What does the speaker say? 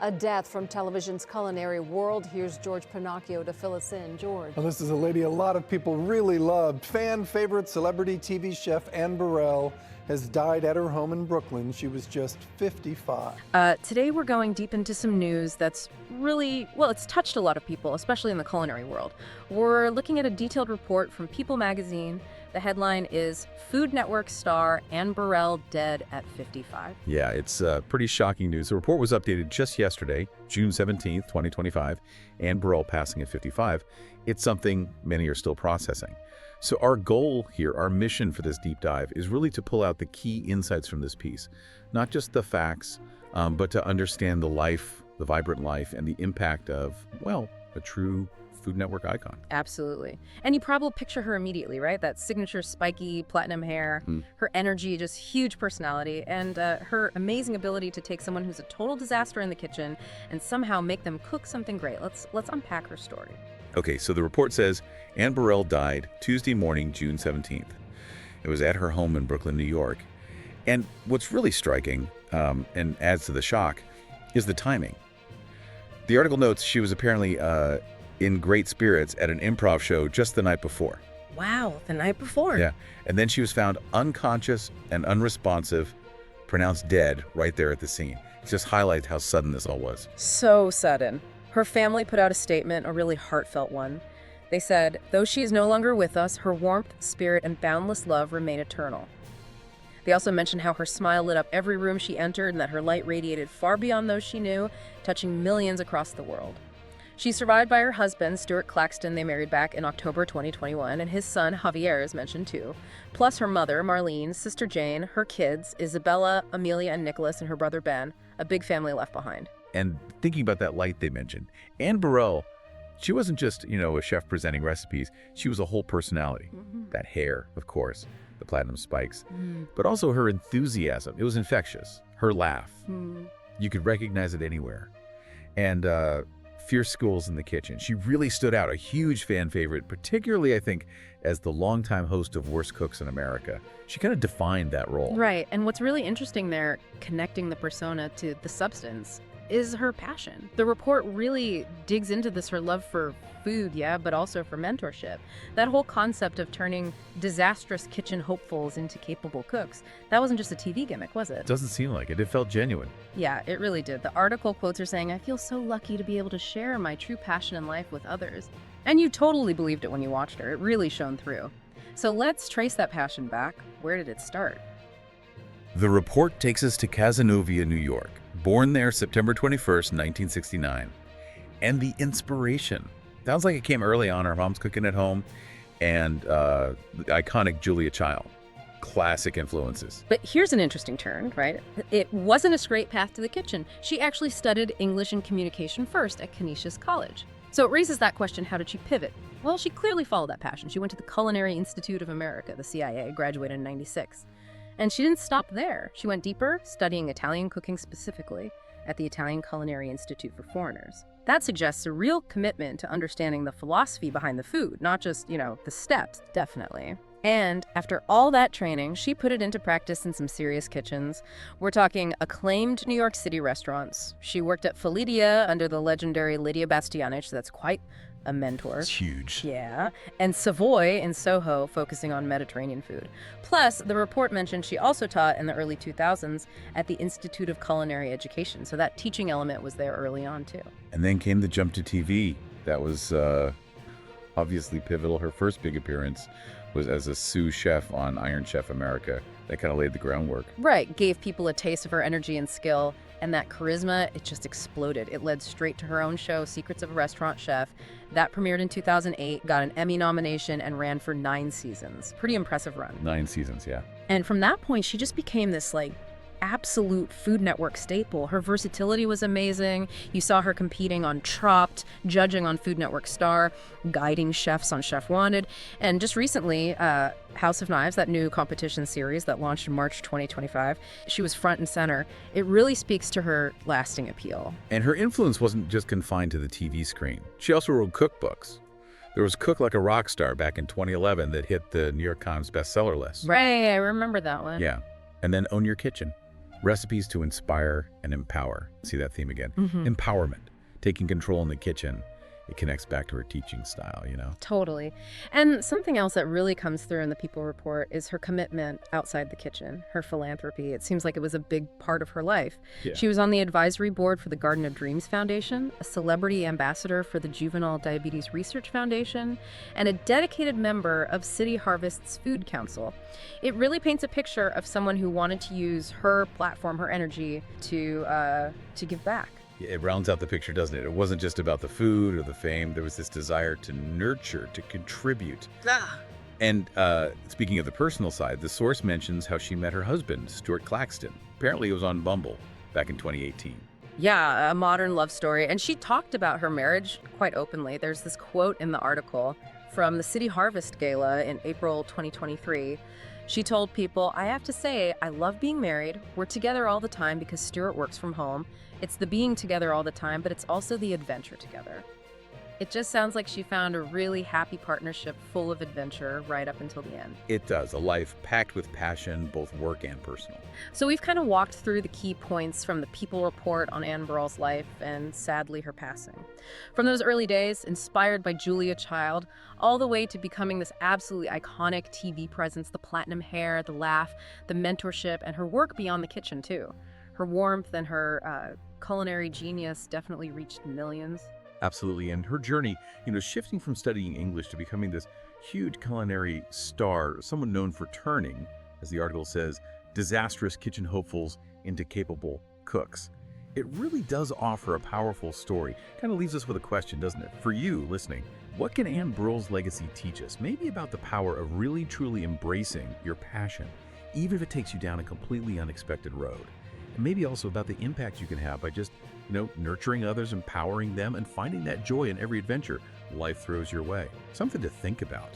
a death from television's culinary world. Here's George Pinocchio to fill us in. George. Well, this is a lady a lot of people really loved. Fan favorite celebrity TV chef Anne Burrell has died at her home in Brooklyn. She was just 55. Today we're going deep into some news that's really, well, it's touched a lot of people, especially in the culinary world. We're looking at a detailed report from People magazine. The headline is Food Network star Anne Burrell dead at 55. Yeah, it's pretty shocking news. The report was updated just yesterday, June 17th, 2025. Anne Burrell passing at 55. It's something many are still processing. So our goal here, our mission for this deep dive, is really to pull out the key insights from this piece. Not just the facts, but to understand the life, the vibrant life, and the impact of, well, a true Food Network icon. Absolutely. And you probably picture her immediately, right? That signature spiky platinum hair, her energy, just huge personality, and her amazing ability to take someone who's a total disaster in the kitchen and somehow make them cook something great. Let's unpack her story. Okay, so the report says Anne Burrell died Tuesday morning, June 17th. It was at her home in Brooklyn, New York. And what's really striking, and adds to the shock, is the timing. The article notes she was apparently in great spirits at an improv show just the night before. Wow, the night before? Yeah, and then she was found unconscious and unresponsive, pronounced dead right there at the scene. It just highlights how sudden this all was. So sudden. Her family put out a statement, a really heartfelt one. They said, "Though she is no longer with us, her warmth, spirit, and boundless love remain eternal." They also mentioned how her smile lit up every room she entered and that her light radiated far beyond those she knew, touching millions across the world. She's survived by her husband, Stuart Claxton. They married back in October 2021, and his son, Javier, is mentioned too. Plus her mother, Marlene, sister Jane, her kids, Isabella, Amelia, and Nicholas, and her brother Ben. A big family left behind. And thinking about that light they mentioned, Anne Burrell, she wasn't just, a chef presenting recipes. She was a whole personality. That hair, of course, the platinum spikes, but also her enthusiasm. It was infectious. Her laugh. You could recognize it anywhere. And fierce skills in the kitchen. She really stood out, a huge fan favorite, particularly, I think, as the longtime host of Worst Cooks in America. She kind of defined that role. Right, and what's really interesting there, connecting the persona to the substance, is her passion. The report really digs into this, her love for food, yeah, but also for mentorship. That whole concept of turning disastrous kitchen hopefuls into capable cooks, that wasn't just a TV gimmick, was it? Doesn't seem like it. It felt genuine. Yeah, it really did. The article quotes her saying, "I feel so lucky to be able to share my true passion in life with others." And you totally believed it when you watched her. It really shone through. So let's trace that passion back. Where did it start? The report takes us to Cazenovia, New York. Born there September 21st, 1969. And the inspiration. Sounds like it came early on. Her mom's cooking at home. And the iconic Julia Child. Classic influences. But here's an interesting turn, right? It wasn't a straight path to the kitchen. She actually studied English and communication first at Canisius College. So it raises that question, how did she pivot? Well, she clearly followed that passion. She went to the Culinary Institute of America, the CIA, graduated in '96. And she didn't stop there. She went deeper, studying Italian cooking specifically at the Italian Culinary Institute for Foreigners. That suggests a real commitment to understanding the philosophy behind the food, not just, the steps, definitely. And after all that training, she put it into practice in some serious kitchens. We're talking acclaimed New York City restaurants. She worked at Felidia under the legendary Lydia Bastianich, that's quite a mentor. It's huge. Yeah. And Savoy in Soho, focusing on Mediterranean food. Plus, the report mentioned she also taught in the early 2000s at the Institute of Culinary Education. So that teaching element was there early on, too. And then came the jump to TV. That was obviously pivotal. Her first big appearance was as a sous chef on Iron Chef America. That kind of laid the groundwork. Right. Gave people a taste of her energy and skill. And that charisma, it just exploded. It led straight to her own show, Secrets of a Restaurant Chef. That premiered in 2008, got an Emmy nomination, and ran for 9 seasons. Pretty impressive run. 9 seasons, yeah. And from that point, she just became this, absolute Food Network staple. Her versatility was amazing. You saw her competing on Chopped, judging on Food Network Star, guiding chefs on Chef Wanted. And just recently, House of Knives, that new competition series that launched in March 2025, she was front and center. It really speaks to her lasting appeal. And her influence wasn't just confined to the TV screen. She also wrote cookbooks. There was Cook Like a Rock Star back in 2011 that hit the New York Times bestseller list. Right, I remember that one. Yeah. And then Own Your Kitchen. Recipes to inspire and empower. See that theme again? Empowerment, taking control in the kitchen. It connects back to her teaching style, you know? Totally. And something else that really comes through in the People Report is her commitment outside the kitchen, her philanthropy. It seems like it was a big part of her life. Yeah. She was on the advisory board for the Garden of Dreams Foundation, a celebrity ambassador for the Juvenile Diabetes Research Foundation, and a dedicated member of City Harvest's Food Council. It really paints a picture of someone who wanted to use her platform, her energy, to give back. It rounds out the picture, doesn't it? It wasn't just about the food or the fame. There was this desire to nurture, to contribute. And speaking of the personal side, the source mentions how she met her husband, Stuart Claxton. Apparently it was on Bumble back in 2018. Yeah, a modern love story. And she talked about her marriage quite openly. There's this quote in the article from the City Harvest Gala in April 2023. She told People, "I have to say, I love being married. We're together all the time because Stuart works from home. It's the being together all the time, but it's also the adventure together." It just sounds like she found a really happy partnership full of adventure right up until the end. It does. A life packed with passion, both work and personal. So we've kind of walked through the key points from the People Report on Anne Burrell's life and, sadly, her passing. From those early days, inspired by Julia Child, all the way to becoming this absolutely iconic TV presence, the platinum hair, the laugh, the mentorship, and her work beyond the kitchen, too. Her warmth and her culinary genius definitely reached millions. Absolutely. And her journey, shifting from studying English to becoming this huge culinary star, someone known for turning, as the article says, disastrous kitchen hopefuls into capable cooks. It really does offer a powerful story. Kind of leaves us with a question, doesn't it? For you listening, what can Anne Burrell's legacy teach us? Maybe about the power of really truly embracing your passion, even if it takes you down a completely unexpected road. And maybe also about the impact you can have by just, nurturing others, empowering them, and finding that joy in every adventure life throws your way. Something to think about.